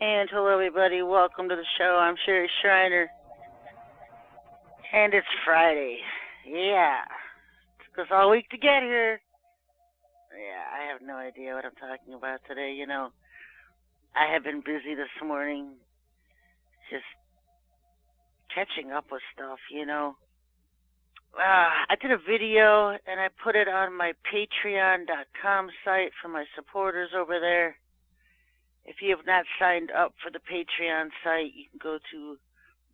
And hello, everybody. Welcome to the show. I'm Sherry Shriner. And it's Friday. Yeah. It took us all week to get here. Yeah, I have no idea what I'm talking about today. You know, I have been busy this morning just catching up with stuff, you know. I did a video, and I put it on my Patreon.com site for my supporters over there. If you have not signed up for the Patreon site, you can go to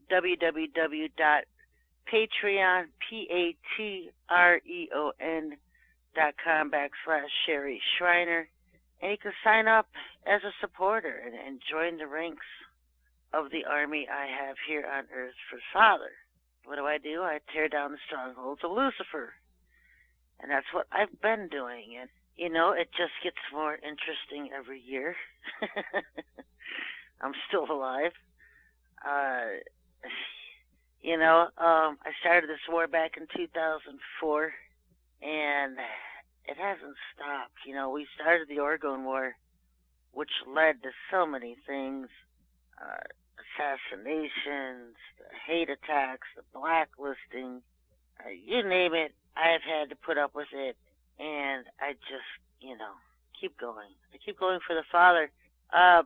www.patreon, patreon.com/Sherry Shriner, and you can sign up as a supporter and join the ranks of the army I have here on Earth for Father. What do? I tear down the strongholds of Lucifer. And that's what I've been doing. And, you know, it just gets more interesting every year. I'm still alive. I started this war back in 2004, and it hasn't stopped. You know, we started the Oregon War, which led to so many things. Assassinations, the hate attacks, the blacklisting, you name it, I've had to put up with it, and I just, keep going. I keep going for the Father,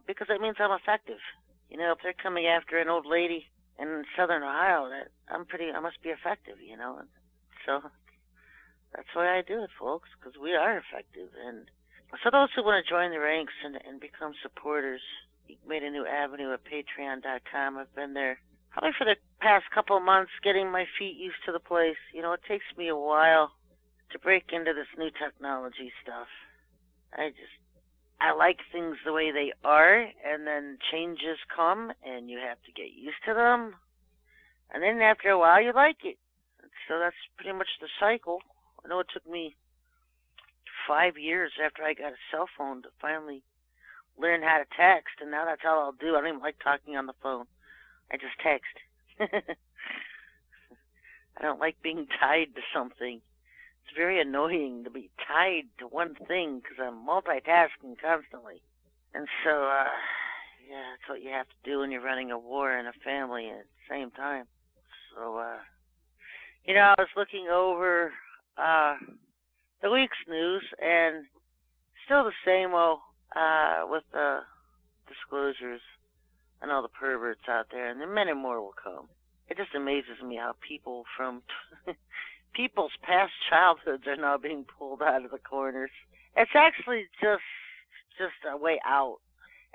because it means I'm effective. You know, if they're coming after an old lady in Southern Ohio, I must be effective, you know, and so that's why I do it, folks, because we are effective. And so those who want to join the ranks and become supporters, you made a new avenue at patreon.com. I've been there probably for the past couple of months getting my feet used to the place. You know, it takes me a while to break into this new technology stuff. I like things the way they are, and then changes come, and you have to get used to them. And then after a while, you like it. So that's pretty much the cycle. I know it took me 5 years after I got a cell phone to finally learn how to text, and now that's all I'll do. I don't even like talking on the phone. I just text. I don't like being tied to something. It's very annoying to be tied to one thing because I'm multitasking constantly. And so, that's what you have to do when you're running a war and a family at the same time. So, I was looking over the week's news, and still the same with the disclosures and all the perverts out there, and many more will come. It just amazes me how people from people's past childhoods are now being pulled out of the corners. It's actually just a way out.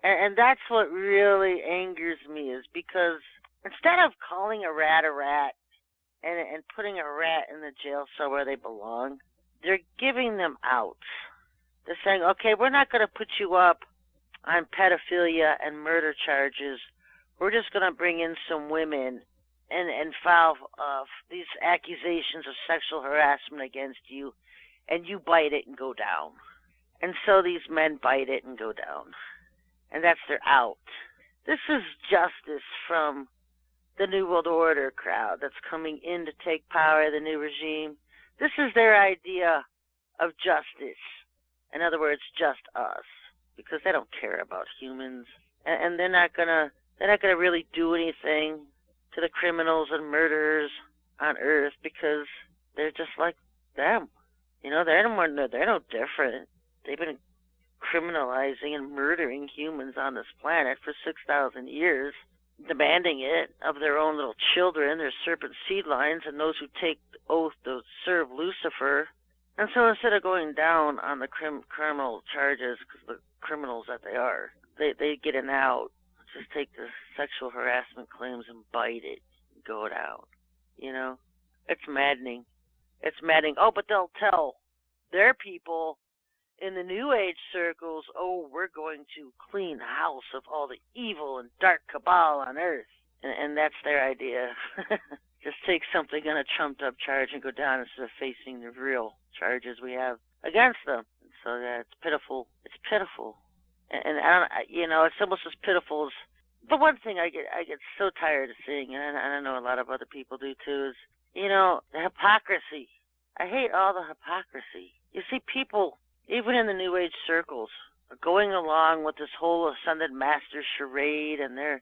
And that's what really angers me, is because instead of calling a rat and putting a rat in the jail cell where they belong, they're giving them out. They're saying, okay, we're not going to put you up on pedophilia and murder charges. We're just going to bring in some women and file these accusations of sexual harassment against you, and you bite it and go down. And so these men bite it and go down. And that's their out. This is justice from the New World Order crowd that's coming in to take power of the new regime. This is their idea of justice. In other words, just us, because they don't care about humans, and they're not gonna really do anything to the criminals and murderers on Earth, because they're just like them. You know, they're no different. They've been criminalizing and murdering humans on this planet for 6,000 years, demanding it of their own little children, their serpent seed lines, and those who take the oath to serve Lucifer. And so instead of going down on the criminal charges, because the criminals that they are, they get an out. Just take the sexual harassment claims and bite it, and go it out. You know? It's maddening. It's maddening. Oh, but they'll tell their people in the New Age circles, oh, we're going to clean house of all the evil and dark cabal on Earth. And that's their idea. Just take something on a trumped-up charge and go down instead of facing the real charges we have against them. And so it's pitiful. It's pitiful. And I don't, it's almost as pitiful as the one thing I get so tired of seeing, and I know a lot of other people do too, is, the hypocrisy. I hate all the hypocrisy. You see people, even in the New Age circles, going along with this whole Ascended Master charade and their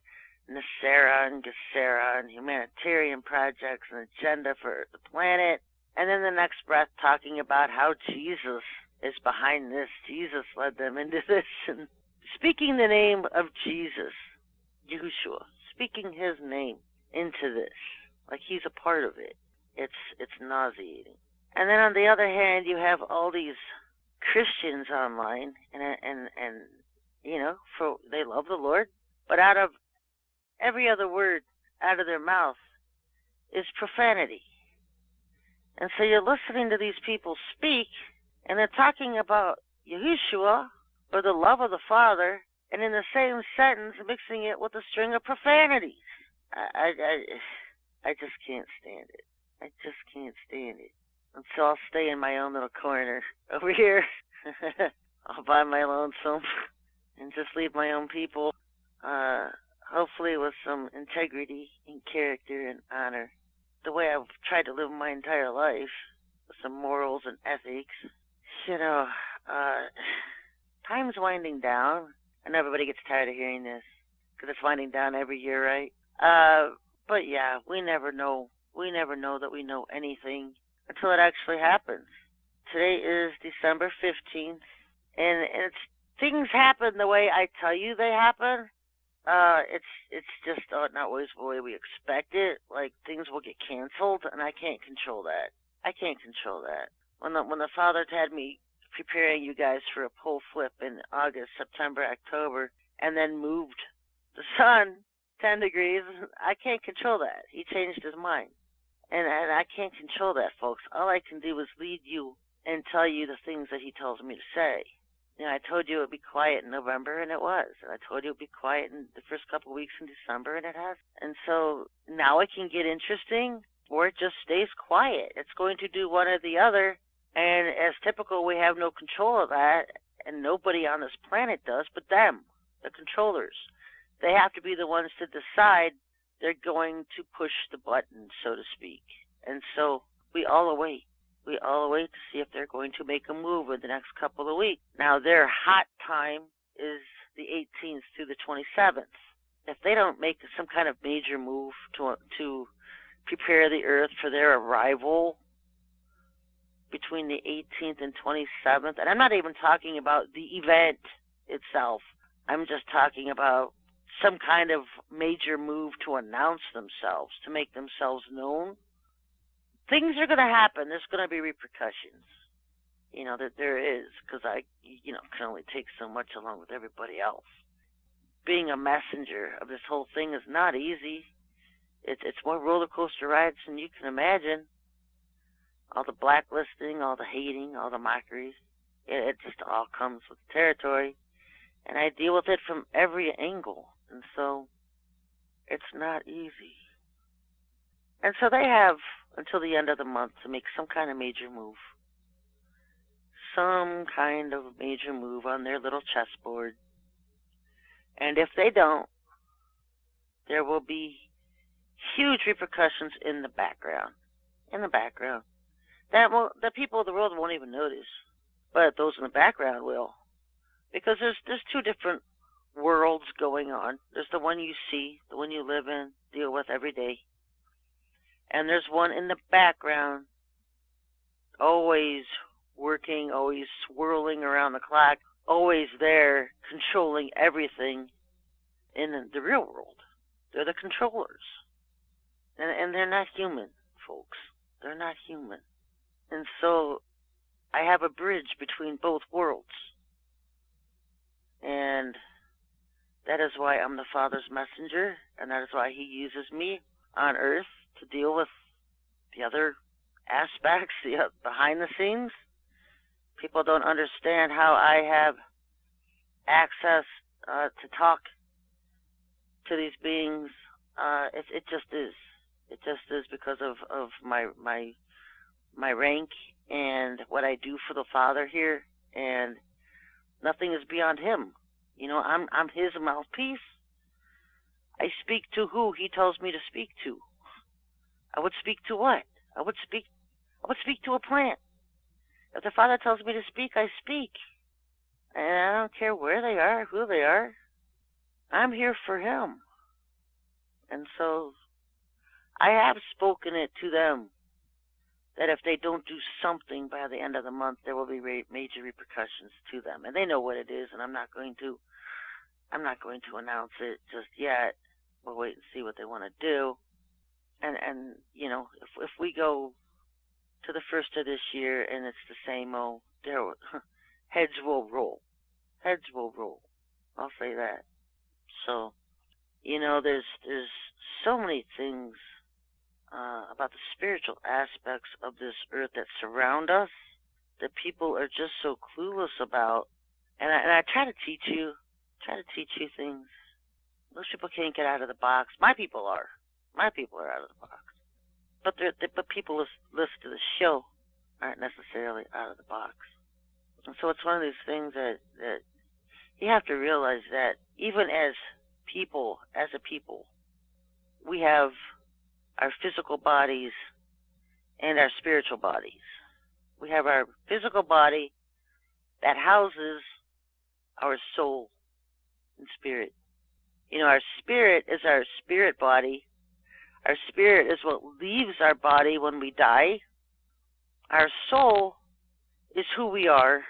Nasera and Gesera and humanitarian projects and agenda for the planet. And then the next breath talking about how Jesus is behind this. Jesus led them into this. And speaking the name of Jesus, Yahushua, speaking his name into this, like he's a part of it. It's nauseating. And then on the other hand, you have all these Christians online, and you know, they love the Lord, but out of every other word out of their mouth is profanity. And so you're listening to these people speak, and they're talking about Yahushua or the love of the Father, and in the same sentence mixing it with a string of profanities. I just can't stand it. I just can't stand it. And so I'll stay in my own little corner over here. I'll buy my lonesome and just leave my own people, hopefully with some integrity and character and honor, the way I've tried to live my entire life, with some morals and ethics. You know, time's winding down, and everybody gets tired of hearing this, because it's winding down every year, right? But yeah, we never know. We never know that we know anything until it actually happens. Today is December 15th, and things happen the way I tell you they happen. It's just not always the way we expect it. Like, things will get canceled, and I can't control that. I can't control that. When the Father had me preparing you guys for a pole flip in August, September, October, and then moved the sun 10 degrees, I can't control that. He changed his mind. And I can't control that, folks. All I can do is lead you and tell you the things that he tells me to say. You know, I told you it would be quiet in November, and it was. And I told you it would be quiet in the first couple of weeks in December, and it has. And so now it can get interesting, or it just stays quiet. It's going to do one or the other. And as typical, we have no control of that, and nobody on this planet does but them, the controllers. They have to be the ones to decide they're going to push the button, so to speak. And so we all await. We all await to see if they're going to make a move in the next couple of weeks. Now, their hot time is the 18th through the 27th. If they don't make some kind of major move to prepare the Earth for their arrival between the 18th and 27th, and I'm not even talking about the event itself. I'm just talking about some kind of major move to announce themselves, to make themselves known. Things are going to happen. There's going to be repercussions. You know, that there is, because I, can only take so much along with everybody else. Being a messenger of this whole thing is not easy. It's more roller coaster rides than you can imagine. All the blacklisting, all the hating, all the mockeries. It just all comes with the territory. And I deal with it from every angle. And so it's not easy. And so they have until the end of the month to make some kind of major move. Some kind of major move on their little chessboard. And if they don't, there will be huge repercussions in the background. In the background. The people of the world won't even notice. But those in the background will. Because there's two different worlds going on. There's the one you see, the one you live in, deal with every day. And there's one in the background, always working, always swirling around the clock, always there, controlling everything in the real world. They're the controllers. And they're not human, folks. They're not human. And so I have a bridge between both worlds. And that is why I'm the Father's messenger, and that is why he uses me on earth to deal with the other aspects, behind the scenes. People don't understand how I have access to talk to these beings. It just is. It just is because of my rank and what I do for the Father here, and nothing is beyond him. I'm his mouthpiece. I speak to who he tells me to speak to. I would speak to what? I would speak to a plant. If the Father tells me to speak, I speak. And I don't care where they are, who they are. I'm here for him. And so I have spoken it to them that if they don't do something by the end of the month, there will be major repercussions to them. And they know what it is, and I'm not going to announce it just yet. We'll wait and see what they want to do. And you know, if we go to the first of this year and it's the same old, heads will roll. Heads will roll. I'll say that. So, you know, there's so many things about the spiritual aspects of this earth that surround us that people are just so clueless about. And I try to teach you things. Most people can't get out of the box. My people are. My people are out of the box. But people listen to the show aren't necessarily out of the box. And so it's one of these things that you have to realize that even as a people, we have our physical bodies and our spiritual bodies. We have our physical body that houses our soul and spirit. You know, our spirit is our spirit body. Our spirit is what leaves our body when we die. Our soul is who we are.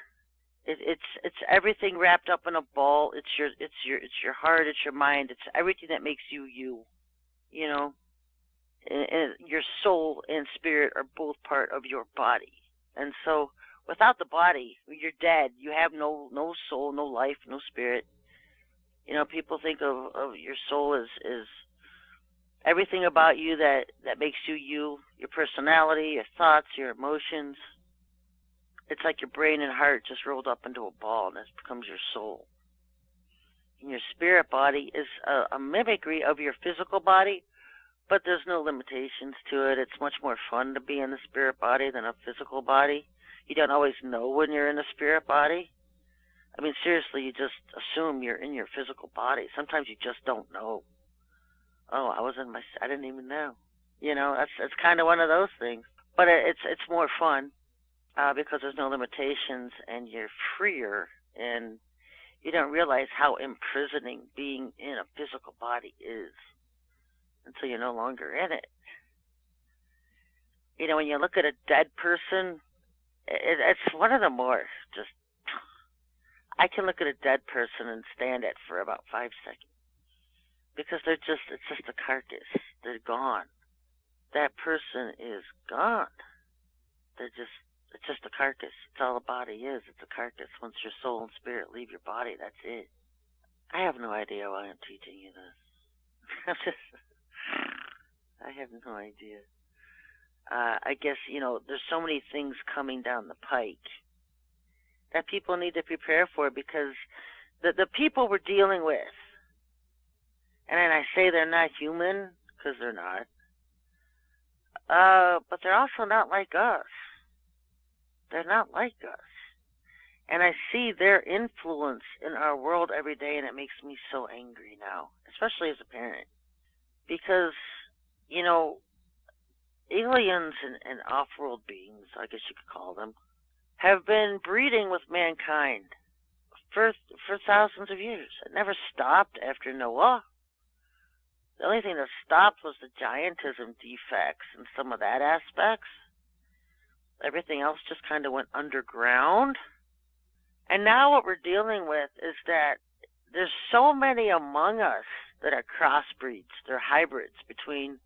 It's everything wrapped up in a ball. It's your heart. It's your mind. It's everything that makes you you. You know, and your soul and spirit are both part of your body. And so, without the body, you're dead. You have no soul, no life, no spirit. You know, people think of your soul as everything about you that makes you you, your personality, your thoughts, your emotions. It's like your brain and heart just rolled up into a ball, and that becomes your soul. And your spirit body is a mimicry of your physical body, but there's no limitations to it. It's much more fun to be in the spirit body than a physical body. You don't always know when you're in a spirit body. I mean, seriously, you just assume you're in your physical body. Sometimes you just don't know. Oh, I didn't even know. You know, it's kind of one of those things. But it's more fun because there's no limitations and you're freer, and you don't realize how imprisoning being in a physical body is until you're no longer in it. You know, when you look at a dead person, it's one of the more just... I can look at a dead person and stand it for about 5 seconds because it's just a carcass. They're gone. That person is gone. It's just a carcass. It's all a body is. It's a carcass. Once your soul and spirit leave your body, that's it. I have no idea why I'm teaching you this. I have no idea. I guess, you know, there's so many things coming down the pike that people need to prepare for, because the people we're dealing with, and then I say they're not human because they're not, but they're also not like us. They're not like us. And I see their influence in our world every day, and it makes me so angry now, especially as a parent. Because, you know, aliens and off-world beings, I guess you could call them, have been breeding with mankind for thousands of years. It never stopped after Noah. The only thing that stopped was the giantism defects and some of that aspects. Everything else just kind of went underground. And now what we're dealing with is that there's so many among us that are crossbreeds. They're hybrids between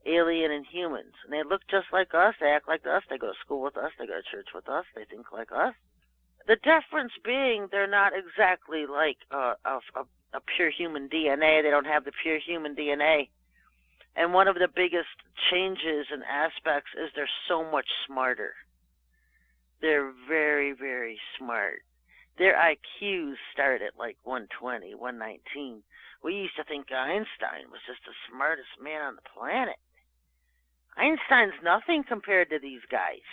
alien and humans. And they look just like us. They act like us. They go to school with us. They go to church with us. They think like us. The difference being they're not exactly like a pure human DNA. They don't have the pure human DNA. And one of the biggest changes and aspects is they're so much smarter. They're very, very smart. Their IQs start at like 120, 119. We used to think Einstein was just the smartest man on the planet. Einstein's nothing compared to these guys.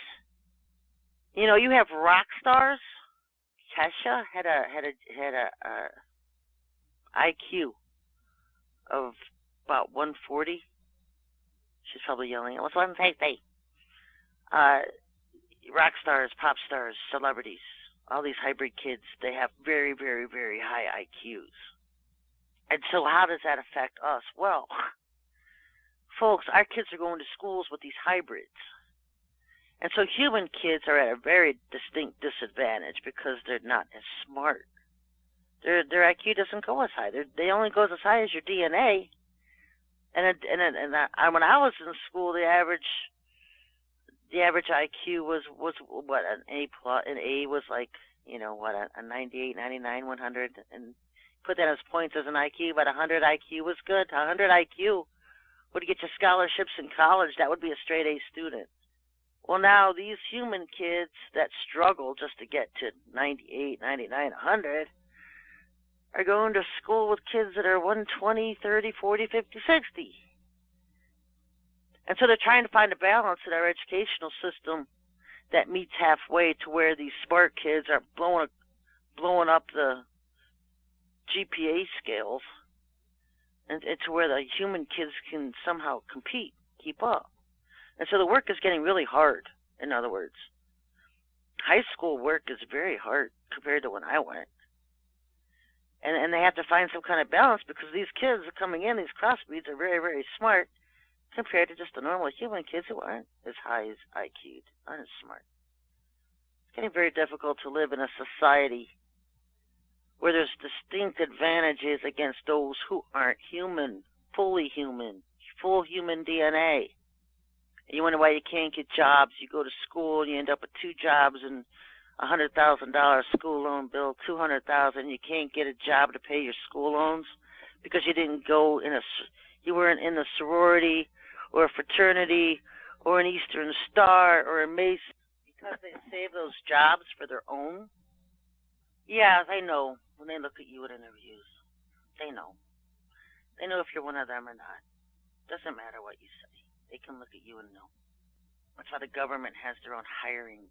You know, you have rock stars. Kesha had a IQ of about 140. She's probably yelling, "What's 150?" Rock stars, pop stars, celebrities, all these hybrid kids, they have very, very, very high IQs. And so how does that affect us? Well, folks, our kids are going to schools with these hybrids. And so human kids are at a very distinct disadvantage because they're not as smart. Their IQ doesn't go as high. They only go as high as your DNA. And when I was in school, the average IQ was what, an A plus. An A was like, a 98, 99, 100, and put that as points as an IQ. But 100 IQ was good. 100 IQ would get you scholarships in college. That would be a straight A student. Well, now these human kids that struggle just to get to 98, 99, 100 are going to school with kids that are 120, 30, 40, 50, 60. And so they're trying to find a balance in our educational system that meets halfway to where these smart kids are blowing up the GPA scales and to where the human kids can somehow compete, keep up. And so the work is getting really hard, in other words. High school work is very hard compared to when I went. And they have to find some kind of balance because these kids are coming in, these crossbreeds are very, very smart compared to just the normal human kids who aren't as high as IQ'd, aren't as smart. It's getting very difficult to live in a society where there's distinct advantages against those who aren't human, fully human, full human DNA. You wonder why you can't get jobs. You go to school and you end up with 2 jobs and $100,000 school loan bill, $200,000. You can't get a job to pay your school loans because you didn't go you weren't in a sorority or a fraternity or an Eastern Star or a Mason because they save those jobs for their own. Yeah, they know when they look at you at interviews. They know. They know if you're one of them or not. Doesn't matter what you say. They can look at you and know. That's why the government has their own hiring.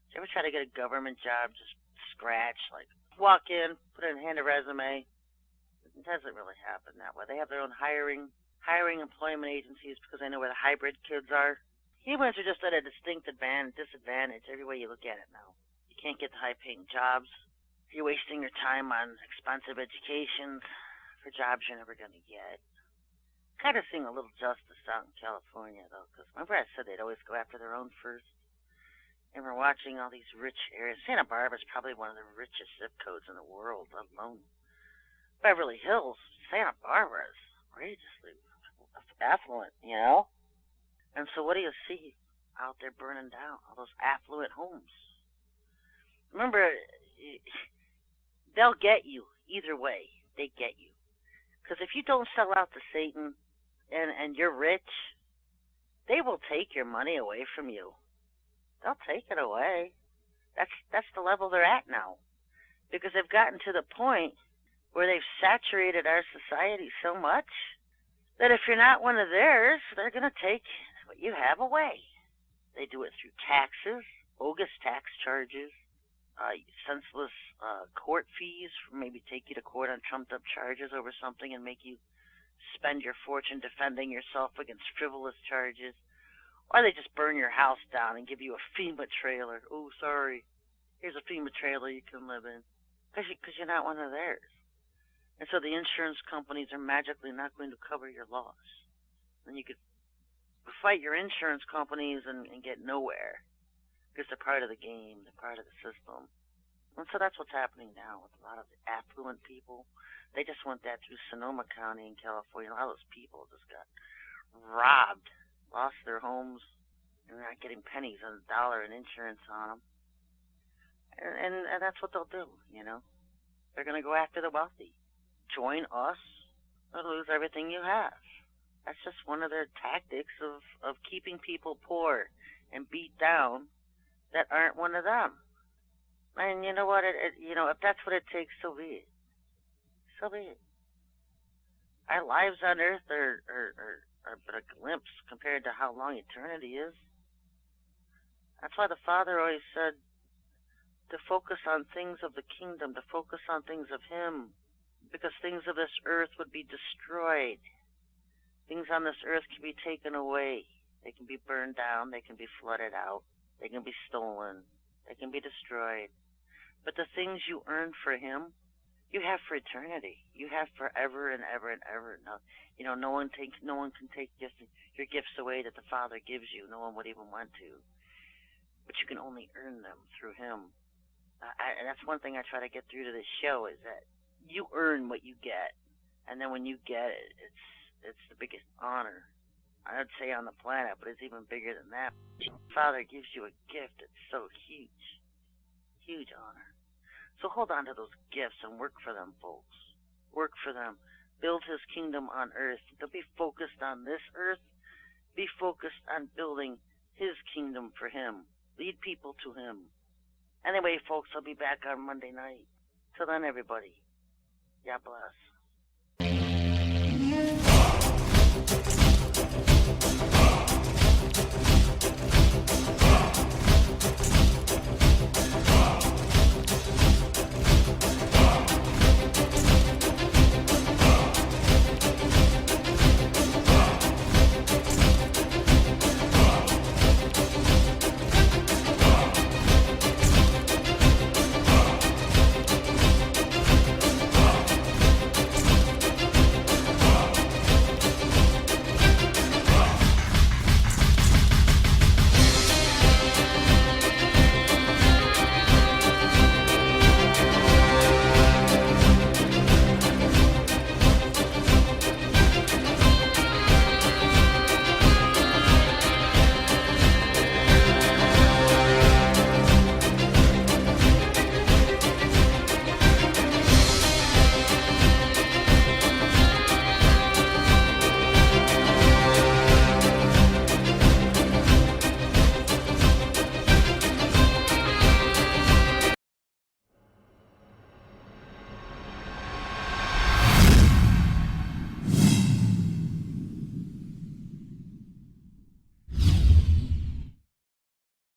Did you ever try to get a government job just scratch, like walk in, put in hand a resume? It doesn't really happen that way. They have their own hiring employment agencies because they know where the hybrid kids are. Humans are just at a distinct disadvantage every way you look at it now. You can't get the high-paying jobs. You're wasting your time on expensive educations for jobs you're never going to get. Kind of seeing a little justice out in California, though, because remember I said they'd always go after their own first? And we're watching all these rich areas. Santa Barbara is probably one of the richest zip codes in the world, let alone Beverly Hills. Santa Barbara is outrageously affluent, And so what do you see out there burning down? All those affluent homes. Remember, they'll get you either way. They get you. Because if you don't sell out to Satan and you're rich, they will take your money away from you. They'll take it away. That's the level they're at now. Because they've gotten to the point where they've saturated our society so much that if you're not one of theirs, they're going to take what you have away. They do it through taxes, bogus tax charges, senseless court fees, maybe take you to court on trumped-up charges over something and make you spend your fortune defending yourself against frivolous charges. Or they just burn your house down and give you a FEMA trailer. Oh, sorry. Here's a FEMA trailer you can live in. Because you're not one of theirs. And so the insurance companies are magically not going to cover your loss. And you could fight your insurance companies and get nowhere. Because they're part of the game. They're part of the system. And so that's what's happening now with a lot of the affluent people. They just went that through Sonoma County in California. A lot of those people just got robbed. Lost their homes, and they're not getting pennies on the dollar in insurance on them. And that's what they'll do, They're going to go after the wealthy. Join us or lose everything you have. That's just one of their tactics of keeping people poor and beat down that aren't one of them. And you know what? If that's what it takes, so be it. So be it. Our lives on earth are but a glimpse compared to how long eternity is. That's why the Father always said to focus on things of the kingdom, to focus on things of Him, because things of this earth would be destroyed. Things on this earth can be taken away. They can be burned down. They can be flooded out. They can be stolen. They can be destroyed. But the things you earn for him, you have for eternity. You have forever and ever and ever. No, no one can take your gifts away that the Father gives you. No one would even want to. But you can only earn them through him. And that's one thing I try to get through to this show, is that you earn what you get. And then when you get it, it's the biggest honor, I would say, on the planet, but it's even bigger than that. Father gives you a gift that's so huge. Huge honor. So hold on to those gifts and work for them, folks. Work for them. Build his kingdom on earth. Don't be focused on this earth. Be focused on building his kingdom for him. Lead people to him. Anyway, folks, I'll be back on Monday night. Till then, everybody, God bless.